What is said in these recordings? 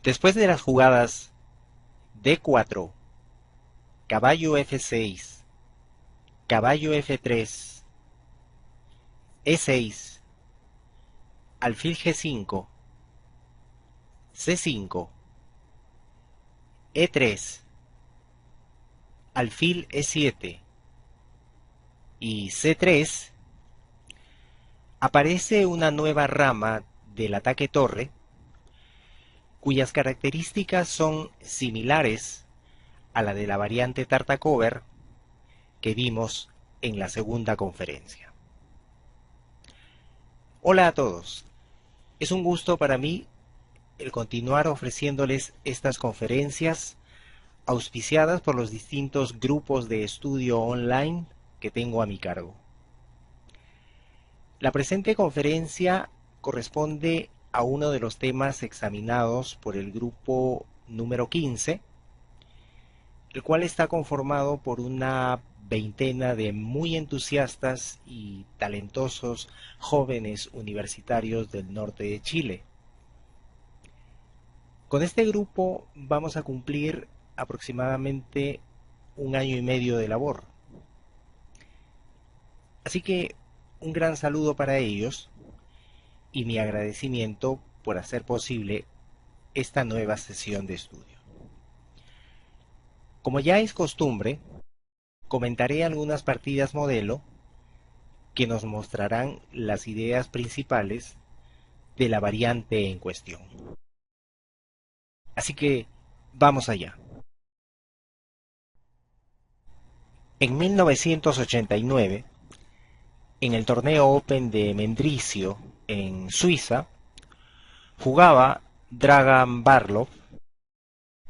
Después de las jugadas D4, caballo F6, caballo F3, E6, alfil G5, C5, E3, alfil E7 y C3, aparece una nueva rama del ataque torre, cuyas características son similares a la de la variante Tartacover que vimos en la segunda conferencia. Hola a todos, es un gusto para mí el continuar ofreciéndoles estas conferencias auspiciadas por los distintos grupos de estudio online que tengo a mi cargo. La presente conferencia corresponde a uno de los temas examinados por el grupo número 15, el cual está conformado por una veintena de muy entusiastas y talentosos jóvenes universitarios del norte de Chile. Con este grupo vamos a cumplir aproximadamente un año y medio de labor. Así que un gran saludo para ellos y mi agradecimiento por hacer posible esta nueva sesión de estudio. Como ya es costumbre, comentaré algunas partidas modelo que nos mostrarán las ideas principales de la variante en cuestión. Así que vamos allá. En 1989, en el torneo Open de Mendrisio, en Suiza, jugaba Dragan Barlov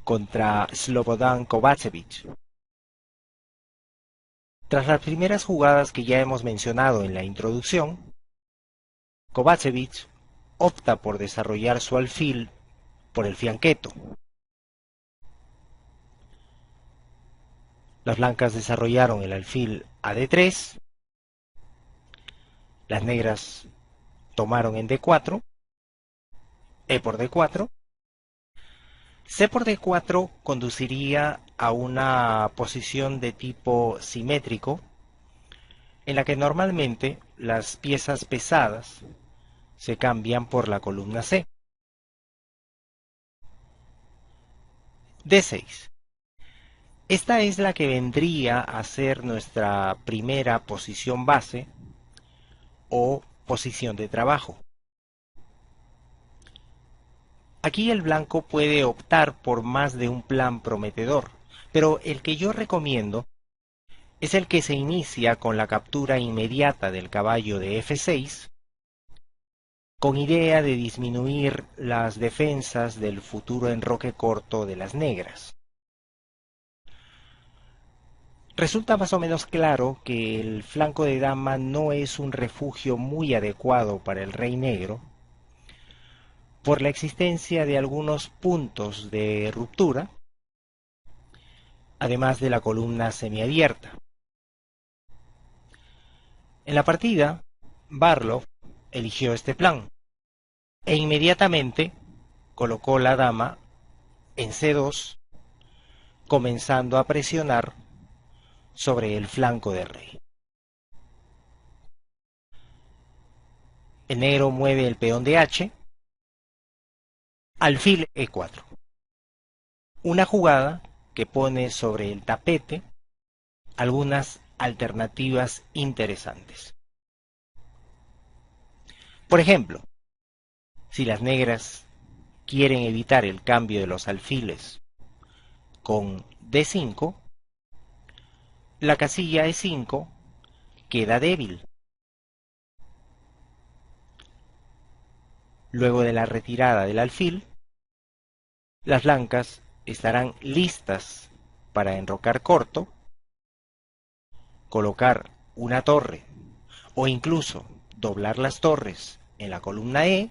contra Slobodan Kovacevic. Tras las primeras jugadas que ya hemos mencionado en la introducción, Kovacevic opta por desarrollar su alfil por el fianqueto. Las blancas desarrollaron el alfil a D3, las negras tomaron en D4, E por D4, C por D4 conduciría a una posición de tipo simétrico, en la que normalmente las piezas pesadas se cambian por la columna C. D6. Esta es la que vendría a ser nuestra primera posición base o posición de trabajo. Aquí el blanco puede optar por más de un plan prometedor, pero el que yo recomiendo es el que se inicia con la captura inmediata del caballo de F6, con idea de disminuir las defensas del futuro enroque corto de las negras. Resulta más o menos claro que el flanco de dama no es un refugio muy adecuado para el rey negro, por la existencia de algunos puntos de ruptura, además de la columna semiabierta. En la partida, Barlov eligió este plan e inmediatamente colocó la dama en C2, comenzando a presionar sobre el flanco del rey. El negro mueve el peón de H, alfil E4. Una jugada que pone sobre el tapete algunas alternativas interesantes. Por ejemplo, si las negras quieren evitar el cambio de los alfiles con D5, la casilla E5 queda débil. Luego de la retirada del alfil, las blancas estarán listas para enrocar corto, colocar una torre o incluso doblar las torres en la columna E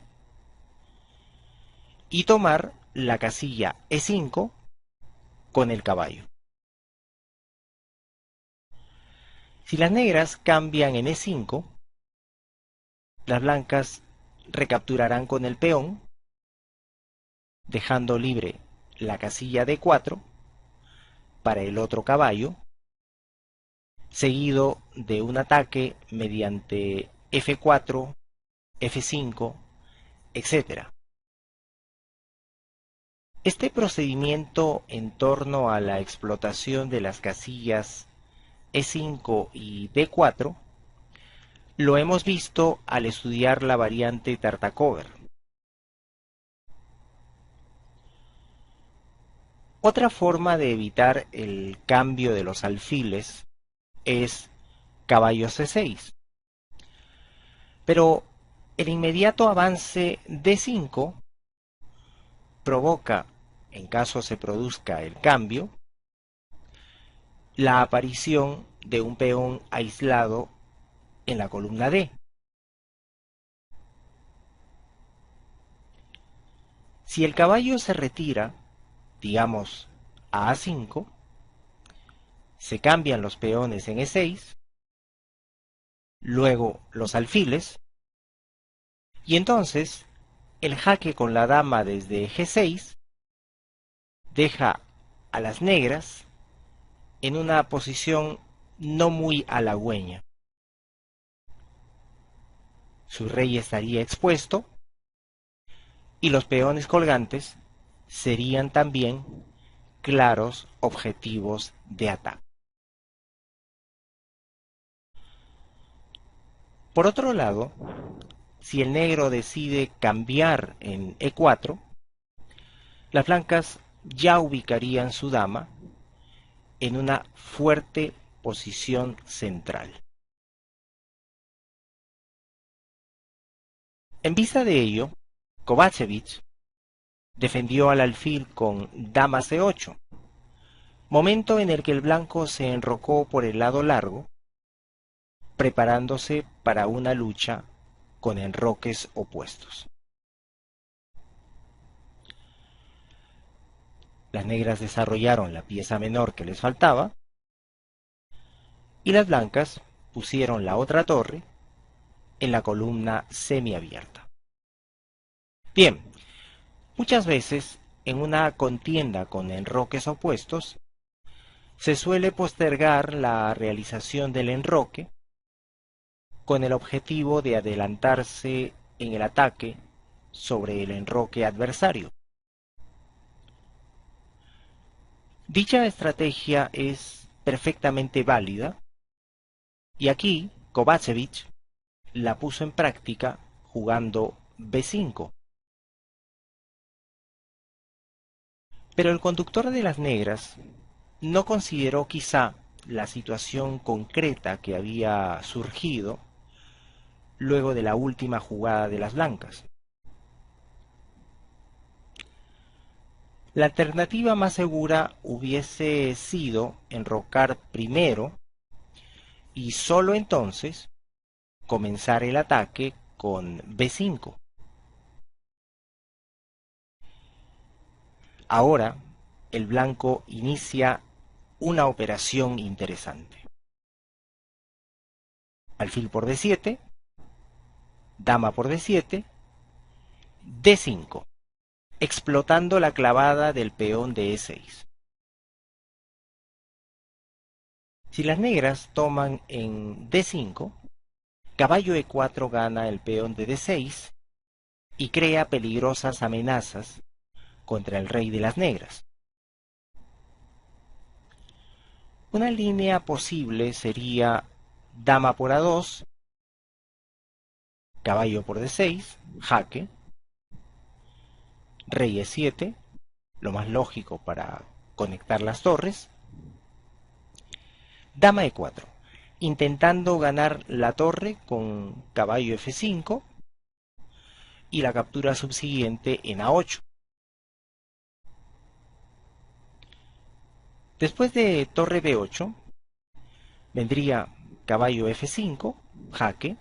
y tomar la casilla E5 con el caballo. Si las negras cambian en E5, las blancas recapturarán con el peón dejando libre la casilla D4 para el otro caballo, seguido de un ataque mediante F4, F5, etc. Este procedimiento en torno a la explotación de las casillas E5 y D4 lo hemos visto al estudiar la variante Tartakover. Otra forma de evitar el cambio de los alfiles es caballo C6. Pero el inmediato avance D5 provoca, en caso se produzca el cambio, la aparición de un peón aislado en la columna D. Si el caballo se retira, digamos a A5, se cambian los peones en E6, luego los alfiles, y entonces el jaque con la dama desde G6 deja a las negras en una posición no muy halagüeña. Su rey estaría expuesto y los peones colgantes serían también claros objetivos de ataque. Por otro lado, si el negro decide cambiar en E4, las blancas ya ubicarían su dama en una fuerte posición central. En vista de ello, Kovačević defendió al alfil con dama C8, momento en el que el blanco se enrocó por el lado largo, preparándose para una lucha con enroques opuestos. Las negras desarrollaron la pieza menor que les faltaba y las blancas pusieron la otra torre en la columna semiabierta. Bien, muchas veces en una contienda con enroques opuestos se suele postergar la realización del enroque con el objetivo de adelantarse en el ataque sobre el enroque adversario. Dicha estrategia es perfectamente válida y aquí Kovačević la puso en práctica jugando B5. Pero el conductor de las negras no consideró quizá la situación concreta que había surgido luego de la última jugada de las blancas. La alternativa más segura hubiese sido enrocar primero y solo entonces comenzar el ataque con B5. Ahora el blanco inicia una operación interesante. Alfil por D7, dama por D7, D5, explotando la clavada del peón de E6. Si las negras toman en D5, caballo E4 gana el peón de D6 y crea peligrosas amenazas contra el rey de las negras. Una línea posible sería dama por A2, caballo por D6, jaque, rey E7, lo más lógico para conectar las torres, dama E4, intentando ganar la torre con caballo F5 y la captura subsiguiente en A8. Después de torre B8, vendría caballo F5, jaque,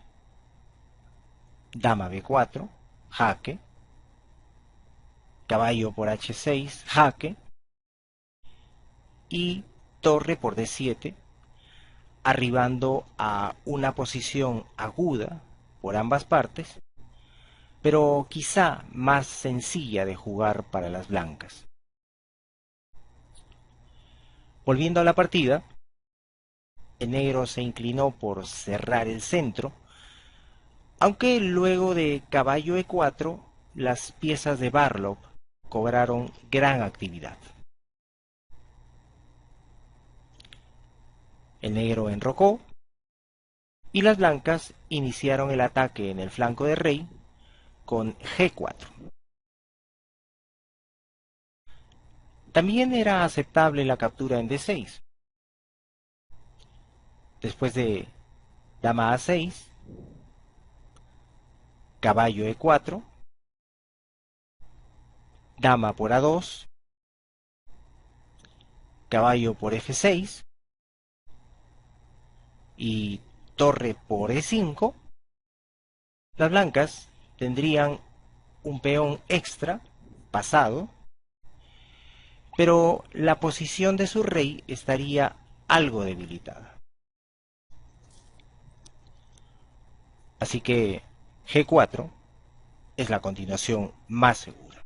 dama B4, jaque, caballo por H6, jaque, y torre por D7, arribando a una posición aguda por ambas partes, pero quizá más sencilla de jugar para las blancas. Volviendo a la partida, el negro se inclinó por cerrar el centro, aunque luego de caballo E4, las piezas de Barlow cobraron gran actividad. El negro enrocó y las blancas iniciaron el ataque en el flanco de rey con G4. También era aceptable la captura en D6. Después de dama A6, caballo E4, dama por A2, caballo por F6 y torre por E5, las blancas tendrían un peón extra pasado, pero la posición de su rey estaría algo debilitada. Así que G4 es la continuación más segura.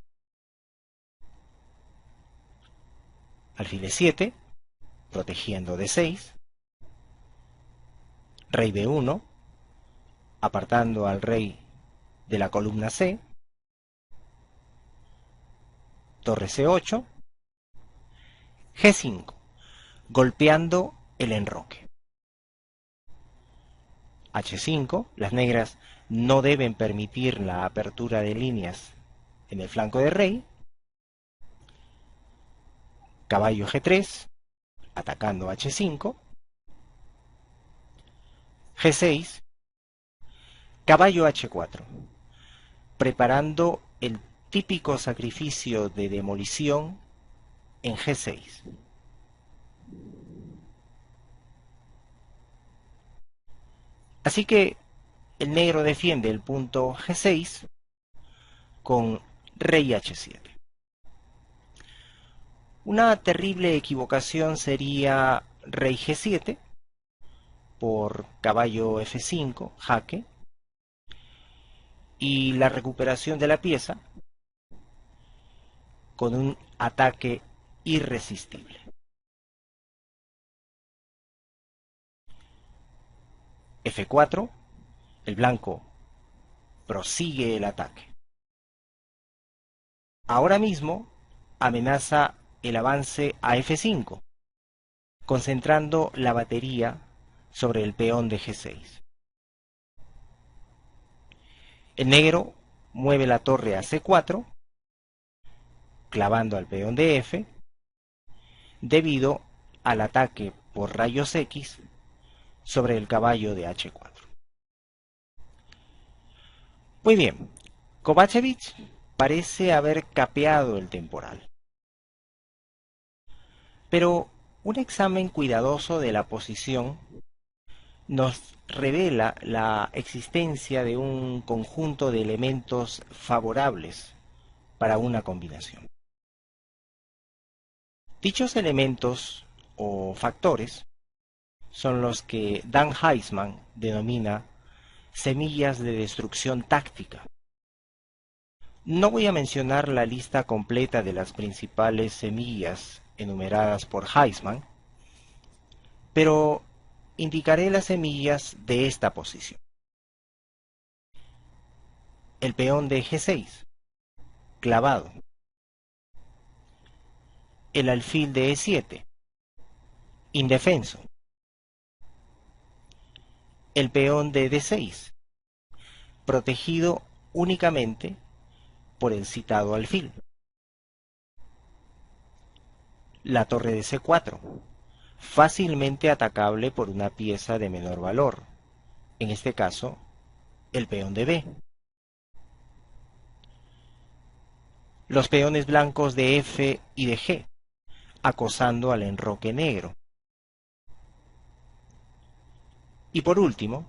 Alfil E7, protegiendo D6, rey B1, apartando al rey de la columna C, torre C8, G5, golpeando el enroque. H5, las negras no deben permitir la apertura de líneas en el flanco de rey. Caballo G3, atacando H5. G6, caballo H4, preparando el típico sacrificio de demolición en G6. Así que el negro defiende el punto G6 con rey H7. Una terrible equivocación sería rey G7 por caballo F5, jaque, y la recuperación de la pieza con un ataque irresistible. F4, el blanco prosigue el ataque. Ahora mismo amenaza el avance a F5, concentrando la batería sobre el peón de G6. El negro mueve la torre a C4, clavando al peón de F, debido al ataque por rayos X sobre el caballo de H4. Muy bien, Kovačević parece haber capeado el temporal. Pero un examen cuidadoso de la posición nos revela la existencia de un conjunto de elementos favorables para una combinación. Dichos elementos o factores son los que Dan Heisman denomina semillas de destrucción táctica. No voy a mencionar la lista completa de las principales semillas enumeradas por Heisman, pero indicaré las semillas de esta posición. El peón de G6, clavado. El alfil de E7, indefenso. El peón de D6, protegido únicamente por el citado alfil. La torre de C4, fácilmente atacable por una pieza de menor valor, en este caso, el peón de B. Los peones blancos de F y de G, acosando al enroque negro. Y por último,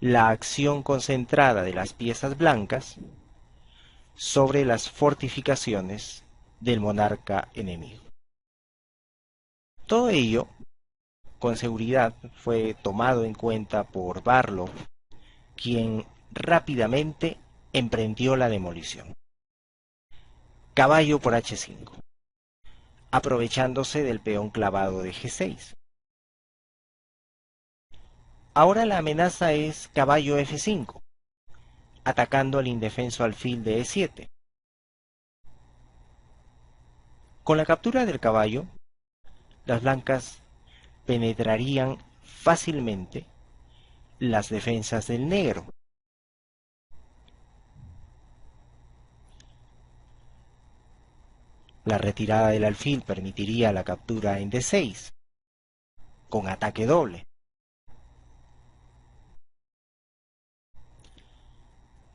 la acción concentrada de las piezas blancas sobre las fortificaciones del monarca enemigo. Todo ello, con seguridad, fue tomado en cuenta por Barlow, quien rápidamente emprendió la demolición. Caballo por H5, aprovechándose del peón clavado de G6. Ahora la amenaza es caballo F5, atacando al indefenso alfil de E7. Con la captura del caballo, las blancas penetrarían fácilmente las defensas del negro. La retirada del alfil permitiría la captura en D6, con ataque doble.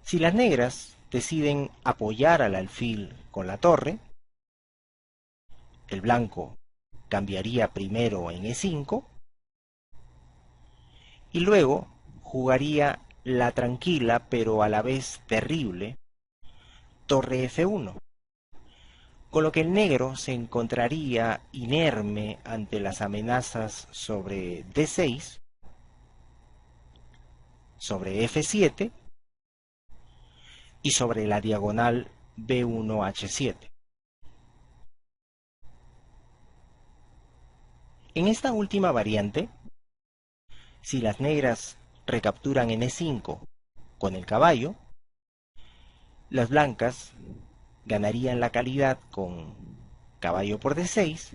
Si las negras deciden apoyar al alfil con la torre, el blanco cambiaría primero en E5 y luego jugaría la tranquila pero a la vez terrible torre F1, con lo que el negro se encontraría inerme ante las amenazas sobre D6, sobre F7 y sobre la diagonal B1H7. En esta última variante, si las negras recapturan en E5 con el caballo, las blancas ganarían la calidad con caballo por D6,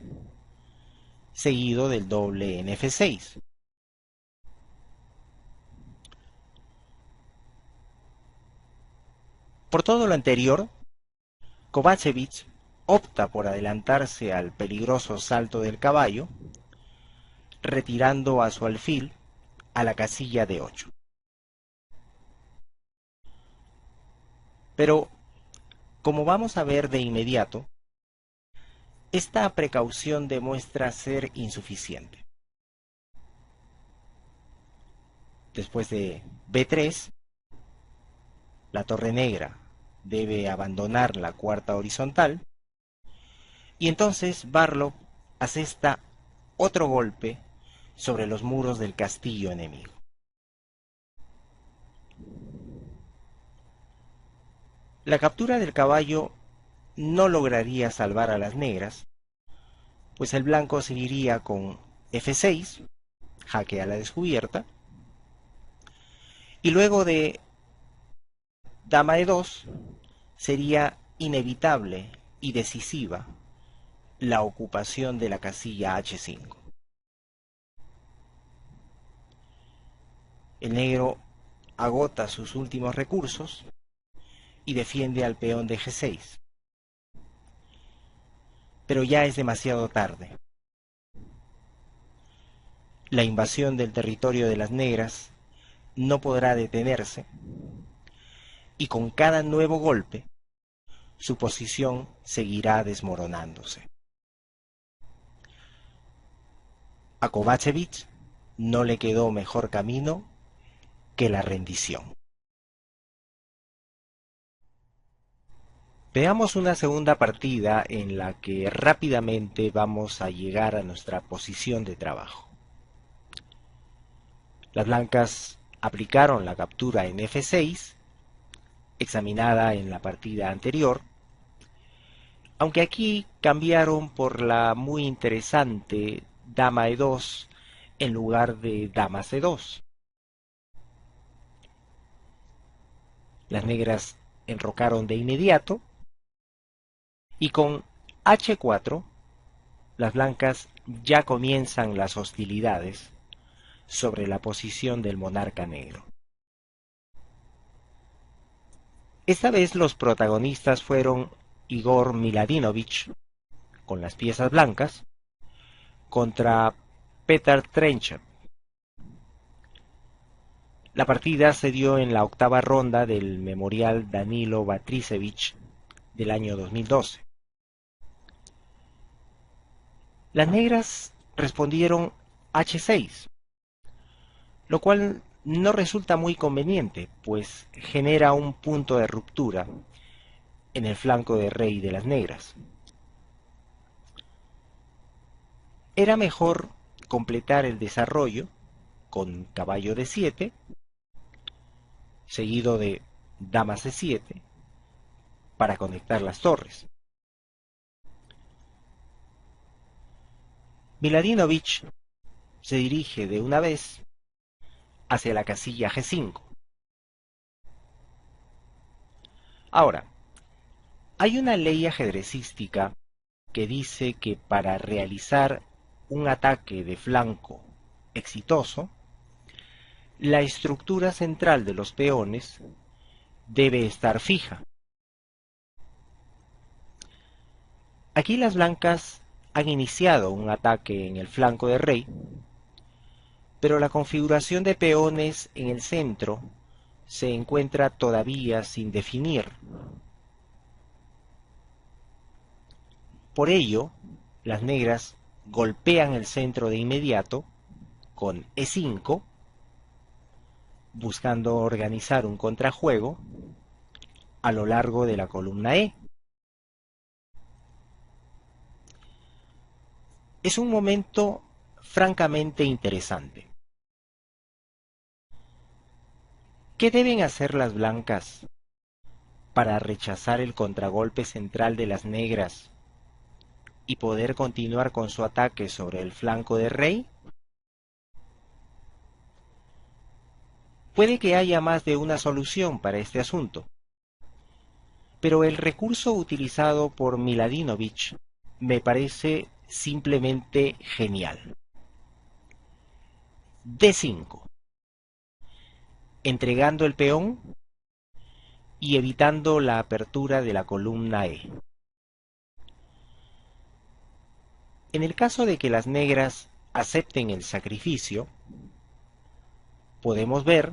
seguido del doble en F6. Por todo lo anterior, Kovačević opta por adelantarse al peligroso salto del caballo, retirando a su alfil a la casilla de 8. Pero, como vamos a ver de inmediato, esta precaución demuestra ser insuficiente. Después de B3, la torre negra debe abandonar la cuarta horizontal, y entonces Barlow asesta otro golpe sobre los muros del castillo enemigo. La captura del caballo no lograría salvar a las negras, pues el blanco seguiría con F6, jaque a la descubierta, y luego de dama E2 sería inevitable y decisiva la ocupación de la casilla H5. El negro agota sus últimos recursos y defiende al peón de G6. Pero ya es demasiado tarde. La invasión del territorio de las negras no podrá detenerse, y con cada nuevo golpe, su posición seguirá desmoronándose. A Kovačević no le quedó mejor camino que la rendición. Veamos una segunda partida en la que rápidamente vamos a llegar a nuestra posición de trabajo. Las blancas aplicaron la captura en F6, examinada en la partida anterior, aunque aquí cambiaron por la muy interesante dama E2 en lugar de dama C2. Las negras enrocaron de inmediato, y con H4 las blancas ya comienzan las hostilidades sobre la posición del monarca negro. Esta vez los protagonistas fueron Igor Miladinovich, con las piezas blancas, contra Petar Trenchev. La partida se dio en la octava ronda del Memorial Danilo Batrisevich del año 2012. Las negras respondieron H6, lo cual no resulta muy conveniente, pues genera un punto de ruptura en el flanco de rey de las negras. Era mejor completar el desarrollo con caballo D7, seguido de dama C7 para conectar las torres. Miladinovic se dirige de una vez hacia la casilla G5. Ahora, hay una ley ajedrecística que dice que para realizar un ataque de flanco exitoso, la estructura central de los peones debe estar fija. Aquí las blancas han iniciado un ataque en el flanco de rey, pero la configuración de peones en el centro se encuentra todavía sin definir. Por ello, las negras golpean el centro de inmediato con E5, buscando organizar un contrajuego a lo largo de la columna E. Es un momento francamente interesante. ¿Qué deben hacer las blancas para rechazar el contragolpe central de las negras y poder continuar con su ataque sobre el flanco de rey? Puede que haya más de una solución para este asunto, pero el recurso utilizado por Miladinovic me parece simplemente genial. D5, entregando el peón y evitando la apertura de la columna E. En el caso de que las negras acepten el sacrificio, podemos ver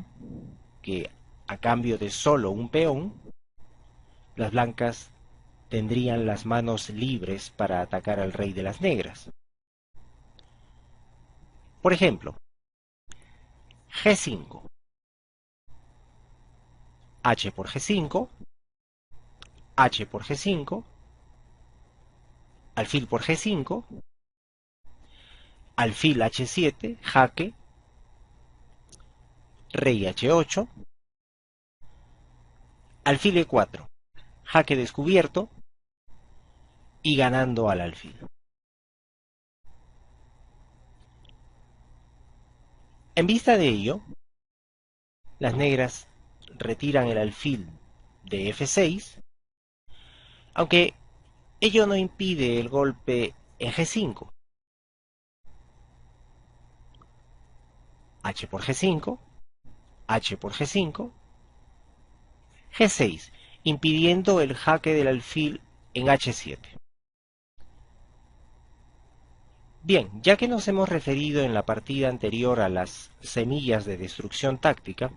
que a cambio de solo un peón, las blancas tendrían las manos libres para atacar al rey de las negras. Por ejemplo, G5, H por G5, H por G5, alfil por G5, alfil H7, jaque, rey H8, alfil E4, jaque descubierto y ganando al alfil. En vista de ello, las negras retiran el alfil de F6, aunque ello no impide el golpe en G5. H por G5, H por G5, G6, impidiendo el jaque del alfil en H7. Bien, ya que nos hemos referido en la partida anterior a las semillas de destrucción táctica,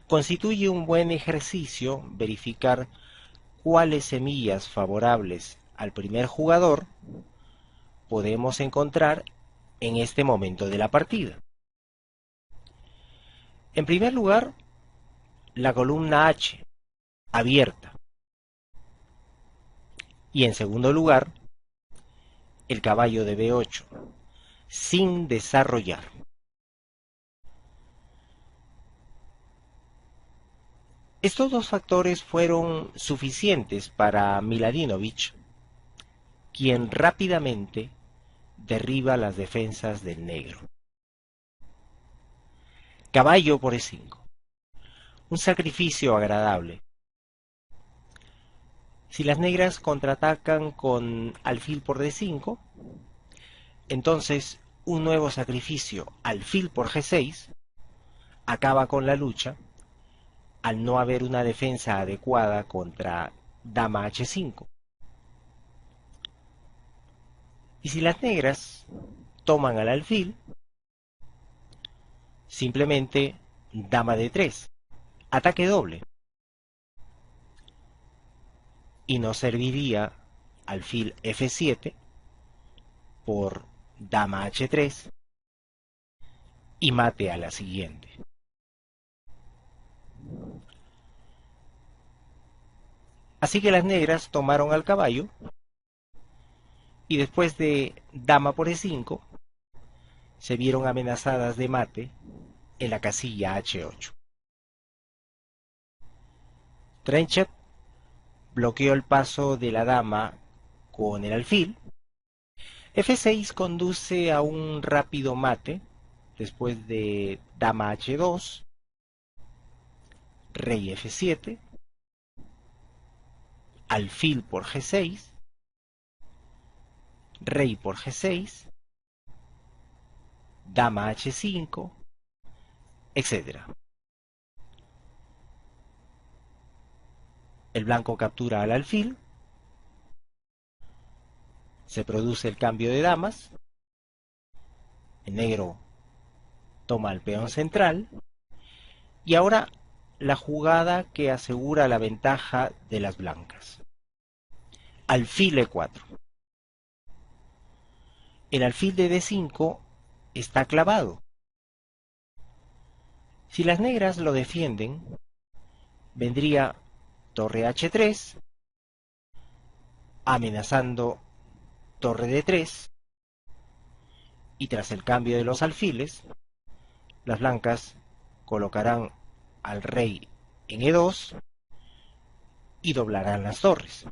constituye un buen ejercicio verificar cuáles semillas favorables al primer jugador podemos encontrar en este momento de la partida. En primer lugar, la columna H, abierta. Y en segundo lugar, el caballo de B8, sin desarrollar. Estos dos factores fueron suficientes para Miladinovic, quien rápidamente derriba las defensas del negro. Caballo por E5. Un sacrificio agradable. Si las negras contraatacan con alfil por D5, entonces un nuevo sacrificio, alfil por G6, acaba con la lucha al no haber una defensa adecuada contra dama H5. Y si las negras toman al alfil, simplemente dama D3, ataque doble. Y no serviría alfil F7 por dama H3 y mate a la siguiente. Así que las negras tomaron al caballo y después de dama por E5 se vieron amenazadas de mate en la casilla H8. Trenchet bloqueó el paso de la dama con el alfil. F6 conduce a un rápido mate después de dama H2, rey F7, alfil por G6, rey por G6, dama H5, etc. El blanco captura al alfil, se produce el cambio de damas, el negro toma el peón central, y ahora la jugada que asegura la ventaja de las blancas. Alfil E4. El alfil de D5 está clavado. Si las negras lo defienden, vendría torre H3, amenazando torre D3, y tras el cambio de los alfiles, las blancas colocarán al rey en E2 y doblarán las torres.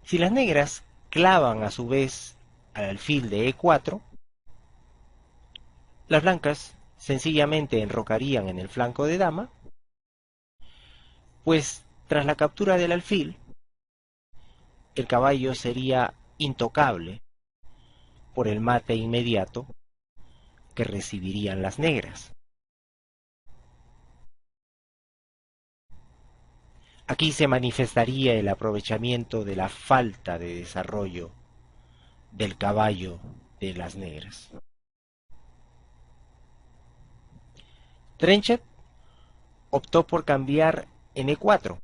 Si las negras clavan a su vez al alfil de E4, las blancas sencillamente enrocarían en el flanco de dama, pues tras la captura del alfil, el caballo sería intocable por el mate inmediato que recibirían las negras. Aquí se manifestaría el aprovechamiento de la falta de desarrollo del caballo de las negras. Trenchet optó por cambiar en E4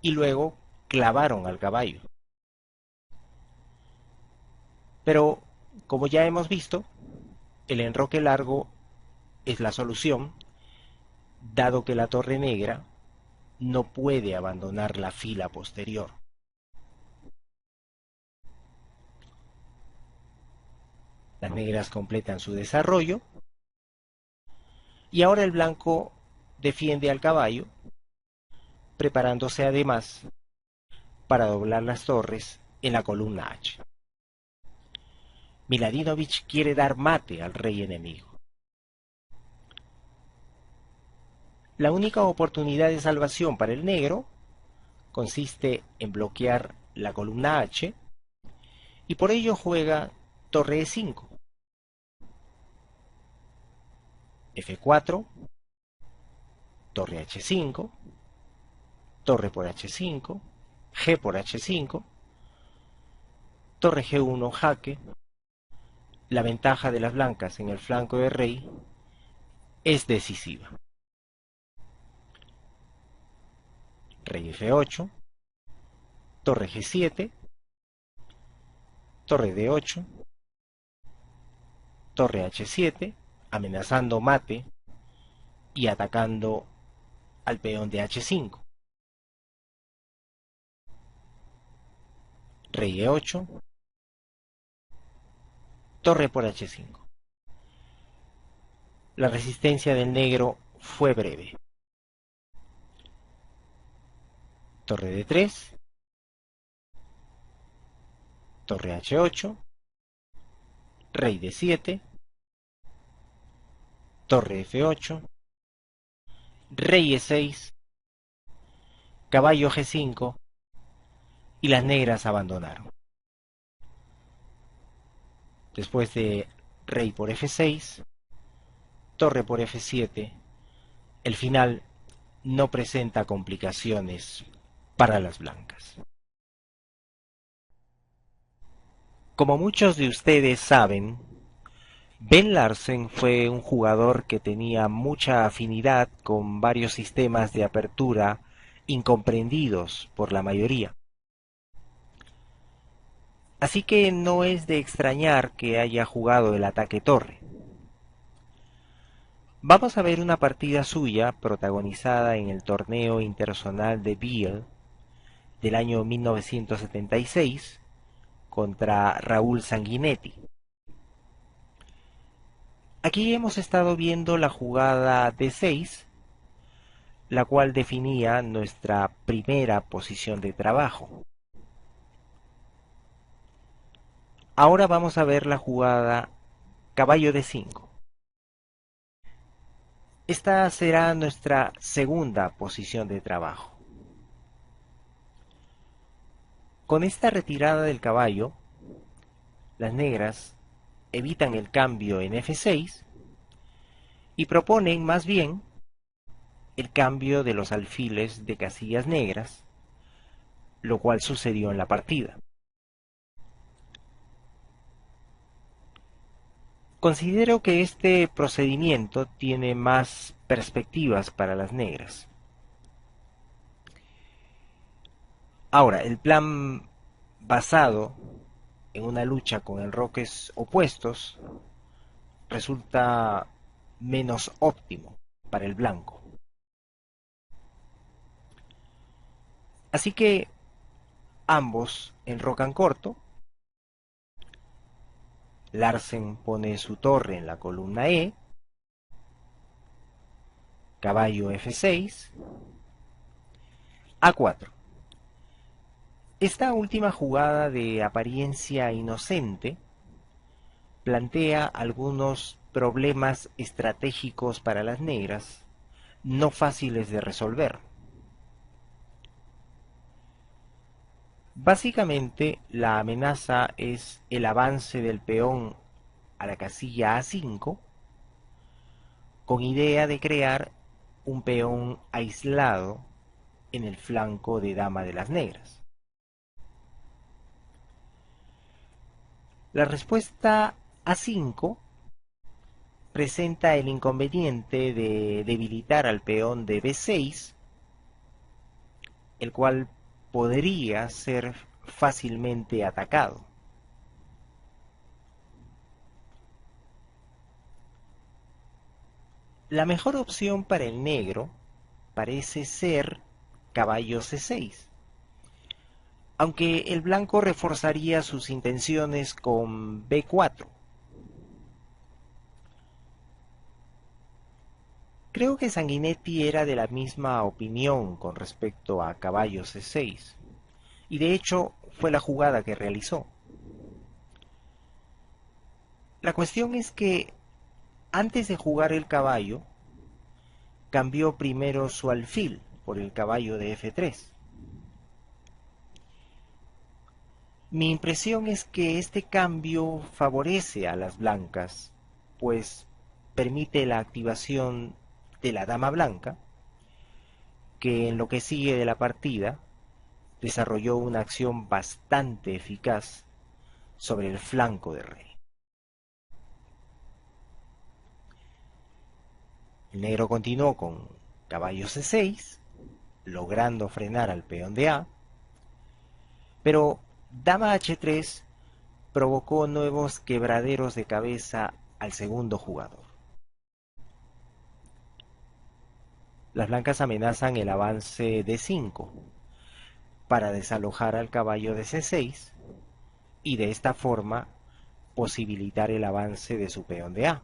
y luego clavaron al caballo. Pero, como ya hemos visto, el enroque largo es la solución, dado que la torre negra no puede abandonar la fila posterior. Las negras completan su desarrollo y ahora el blanco defiende al caballo, preparándose además para doblar las torres en la columna H. Miladinovich quiere dar mate al rey enemigo. La única oportunidad de salvación para el negro consiste en bloquear la columna H y por ello juega torre E5, F4, torre H5, torre por H5, G por H5, torre G1 jaque. La ventaja de las blancas en el flanco de rey es decisiva. Rey F8, torre G7, torre D8, torre H7, amenazando mate y atacando al peón de H5. Rey E8, torre por H5. La resistencia del negro fue breve. Torre D3, torre H8, rey D7, torre F8, rey E6, caballo G5 y las negras abandonaron. Después de rey por F6, torre por F7, el final no presenta complicaciones para las blancas. Como muchos de ustedes saben, Ben Larsen fue un jugador que tenía mucha afinidad con varios sistemas de apertura incomprendidos por la mayoría. Así que no es de extrañar que haya jugado el ataque torre. Vamos a ver una partida suya protagonizada en el torneo internacional de Biel del año 1976 contra Raúl Sanguinetti. Aquí hemos estado viendo la jugada D6, la cual definía nuestra primera posición de trabajo. Ahora vamos a ver la jugada caballo D5. Esta será nuestra segunda posición de trabajo. Con esta retirada del caballo, las negras evitan el cambio en F6 y proponen más bien el cambio de los alfiles de casillas negras, lo cual sucedió en la partida. Considero que este procedimiento tiene más perspectivas para las negras. Ahora, el plan basado en una lucha con enroques opuestos resulta menos óptimo para el blanco. Así que ambos enrocan corto. Larsen pone su torre en la columna E, caballo F6, A4. Esta última jugada de apariencia inocente plantea algunos problemas estratégicos para las negras, no fáciles de resolver. Básicamente, la amenaza es el avance del peón a la casilla A5, con idea de crear un peón aislado en el flanco de dama de las negras. La respuesta A5 presenta el inconveniente de debilitar al peón de B6, el cual podría ser fácilmente atacado. La mejor opción para el negro parece ser caballo C6, aunque el blanco reforzaría sus intenciones con B4. Creo que Sanguinetti era de la misma opinión con respecto a caballo C6, y de hecho fue la jugada que realizó. La cuestión es que antes de jugar el caballo, cambió primero su alfil por el caballo de F3. Mi impresión es que este cambio favorece a las blancas, pues permite la activación de la dama blanca, que en lo que sigue de la partida desarrolló una acción bastante eficaz sobre el flanco del rey. El negro continuó con caballo C6, logrando frenar al peón de A, pero dama H3 provocó nuevos quebraderos de cabeza al segundo jugador. Las blancas amenazan el avance de 5 para desalojar al caballo de C6 y de esta forma posibilitar el avance de su peón de A.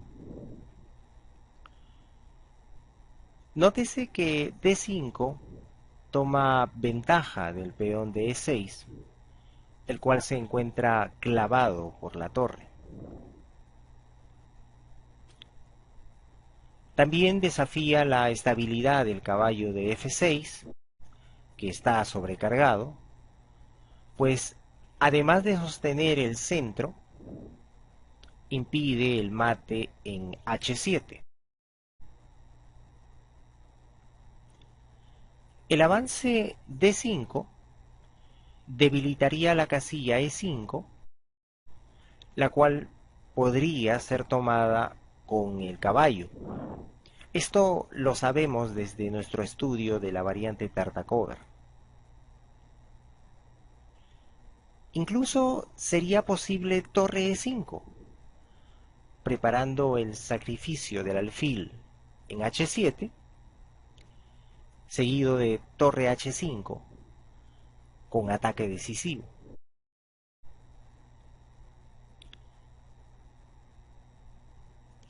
Nótese que D5 toma ventaja del peón de E6, el cual se encuentra clavado por la torre. También desafía la estabilidad del caballo de F6, que está sobrecargado, pues además de sostener el centro, impide el mate en H7. El avance D5 debilitaría la casilla E5, la cual podría ser tomada con el caballo. Esto lo sabemos desde nuestro estudio de la variante Tartakover. Incluso sería posible torre E5, preparando el sacrificio del alfil en H7, seguido de torre H5 con ataque decisivo.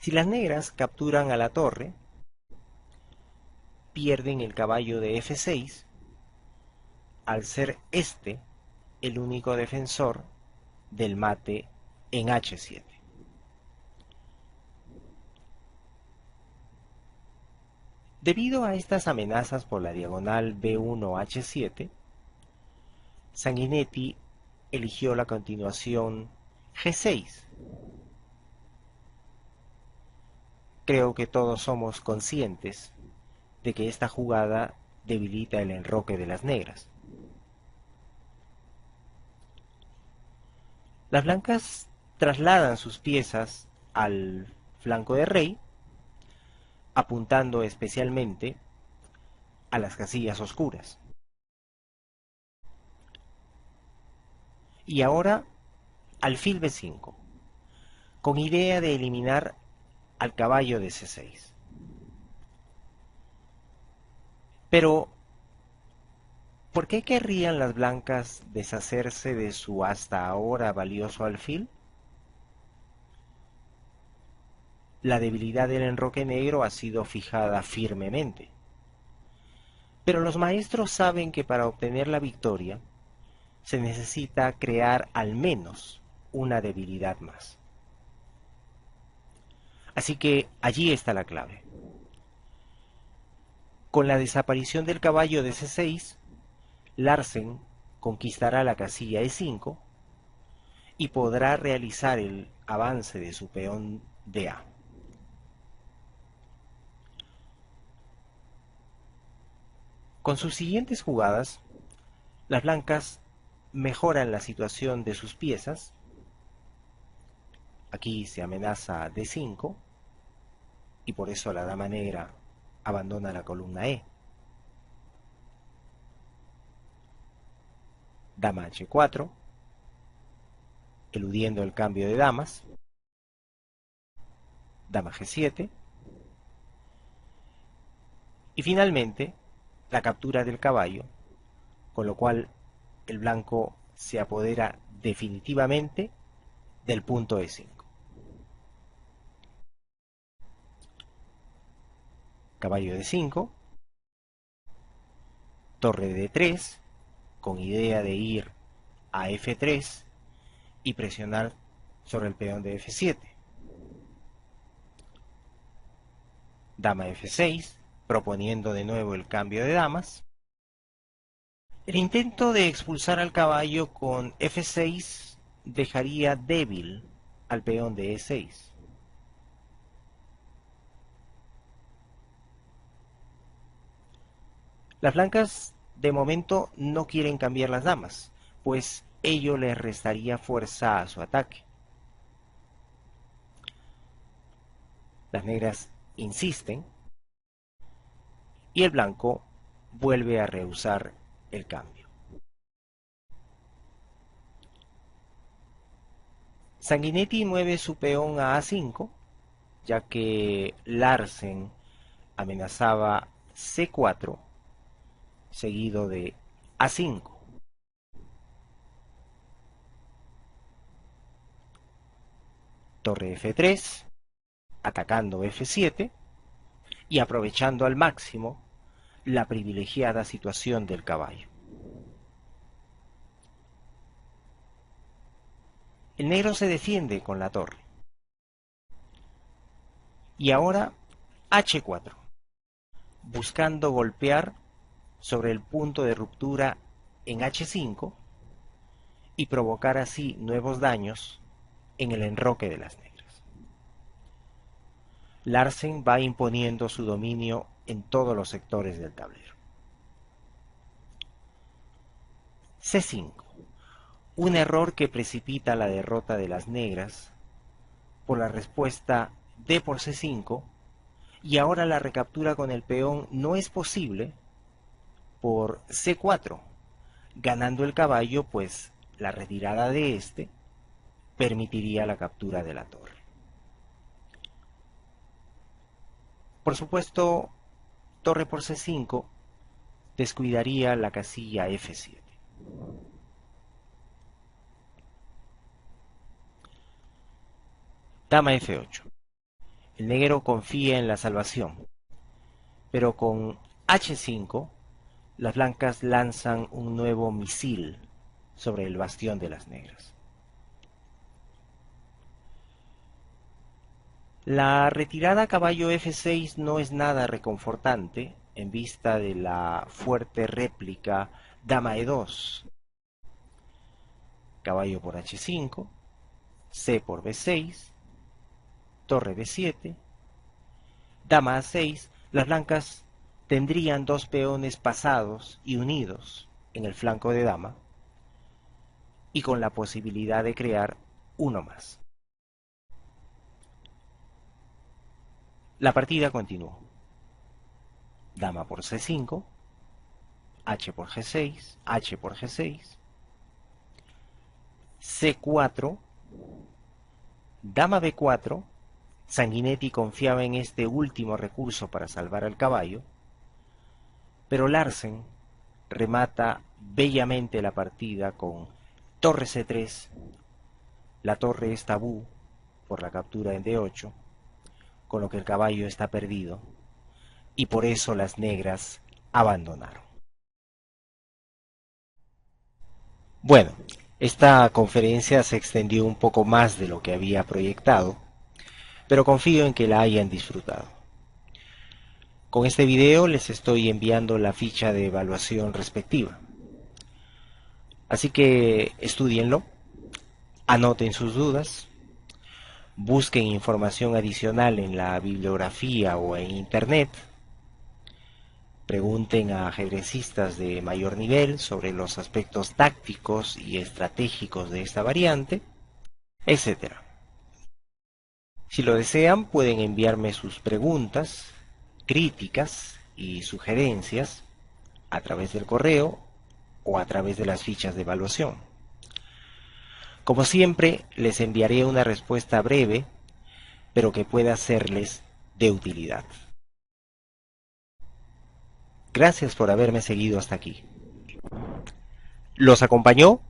Si las negras capturan a la torre, pierden el caballo de F6, al ser este el único defensor del mate en H7. Debido a estas amenazas por la diagonal B1-H7, Sanguinetti eligió la continuación G6. Creo que todos somos conscientes de que esta jugada debilita el enroque de las negras. Las blancas trasladan sus piezas al flanco de rey, apuntando especialmente a las casillas oscuras. Y ahora alfil B5, con idea de eliminar al caballo de C6. Pero, ¿por qué querrían las blancas deshacerse de su hasta ahora valioso alfil? La debilidad del enroque negro ha sido fijada firmemente. Pero los maestros saben que para obtener la victoria se necesita crear al menos una debilidad más. Así que allí está la clave. Con la desaparición del caballo de C6, Larsen conquistará la casilla E5 y podrá realizar el avance de su peón DA. Con sus siguientes jugadas, las blancas mejoran la situación de sus piezas. Aquí se amenaza D5 y por eso la dama negra abandona la columna E. Dama H4, eludiendo el cambio de damas. Dama G7. Y finalmente, la captura del caballo, con lo cual el blanco se apodera definitivamente del punto E5. Caballo D5, torre D3, con idea de ir a F3 y presionar sobre el peón de F7. Dama F6, proponiendo de nuevo el cambio de damas. El intento de expulsar al caballo con F6 dejaría débil al peón de E6. Las blancas de momento no quieren cambiar las damas, pues ello les restaría fuerza a su ataque. Las negras insisten y el blanco vuelve a rehusar el cambio. Sanguinetti mueve su peón a A5, ya que Larsen amenazaba C4 seguido de A5. Torre F3, atacando F7 y aprovechando al máximo la privilegiada situación del caballo. El negro se defiende con la torre. Y ahora H4, buscando golpear sobre el punto de ruptura en H5 y provocar así nuevos daños en el enroque de las negras. Larsen va imponiendo su dominio en todos los sectores del tablero. C5, un error que precipita la derrota de las negras por la respuesta D por C5, y ahora la recaptura con el peón no es posible por C4, ganando el caballo, pues la retirada de este permitiría la captura de la torre. Por supuesto, torre por C5 descuidaría la casilla F7. Dama F8. El negro confía en la salvación, pero con H5 las blancas lanzan un nuevo misil sobre el bastión de las negras. La retirada caballo F6 no es nada reconfortante en vista de la fuerte réplica dama E2. Caballo por H5, C por B6, torre B7, dama A6. Las blancas tendrían dos peones pasados y unidos en el flanco de dama y con la posibilidad de crear uno más. La partida continuó. Dama por C5, H por G6, H por G6, C4, dama B4. Sanguinetti confiaba en este último recurso para salvar al caballo, pero Larsen remata bellamente la partida con torre C3. La torre es tabú por la captura en D8, con lo que el caballo está perdido, y por eso las negras abandonaron. Bueno, esta conferencia se extendió un poco más de lo que había proyectado, pero confío en que la hayan disfrutado. Con este video les estoy enviando la ficha de evaluación respectiva. Así que estúdienlo, anoten sus dudas, busquen información adicional en la bibliografía o en internet, pregunten a ajedrecistas de mayor nivel sobre los aspectos tácticos y estratégicos de esta variante, etc. Si lo desean, pueden enviarme sus preguntas, críticas y sugerencias a través del correo o a través de las fichas de evaluación. Como siempre, les enviaré una respuesta breve, pero que pueda serles de utilidad. Gracias por haberme seguido hasta aquí. Los acompañó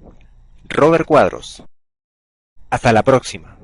Robert Cuadros. Hasta la próxima.